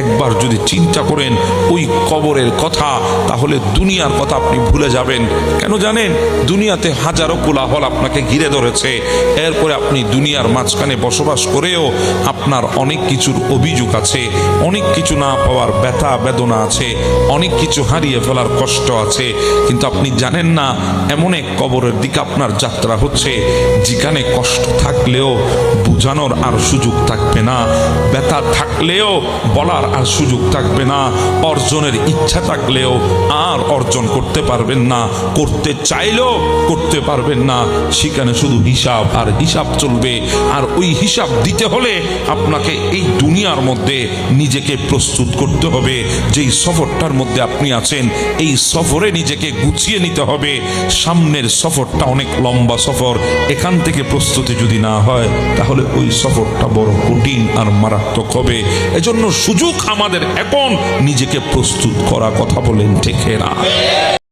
একবার যদি চিন্তা করেন ওই কবরের কথা, তাহলে দুনিয়ার কথা আপনি ভুলে যাবেন। কেন জানেন? দুনিয়াতে হাজারো কোলাহল আপনাকে ঘিরে ধরেছে, এরপরে আপনি দুনিয়ার মাঝখানে বসবাস করেও আপনার অনেক কিছুর অভিযোগ আছে, অনেক কিছু না পাওয়ার ব্যথা বেদনা আছে, অনেক কিছু হারিয়ে ফেলার কষ্ট আছে। কিন্তু আপনি জানেন না, এমন এক কবরের দিকে আপনার যাত্রা হচ্ছে যেখানে কষ্ট থাকলেও বোঝানোর আর সুযোগ থাকবে না, ব্যথা থাকলেও বলার আর সুযোগ থাকবে না, অর্জনের ইচ্ছা থাকলেও আর অর্জন করতে পারবেন না, করতে চাইলেও করতে পারবেন না। সেখানে শুধু হিসাব আর হিসাব চলবে। আর ওই হিসাব দিতে হলে আপনাকে এই দুনিয়ার মধ্যে নিজেকে প্রস্তুত করতে হবে। যেই সফরটার মধ্যে আপনি আছেন, এই সফরে নিজেকে গুছিয়ে নিতে হবে। সামনের সফরটা অনেক লম্বা সফর, এখান থেকে প্রস্তুতি যদি না হয় তাহলে ওই সফরটা বড় কঠিন আর মারাত্মক হবে। এজন্য সুযোগ আমাদের এখন নিজেকে প্রস্তুত করা। কথা বলেন ঠিক না?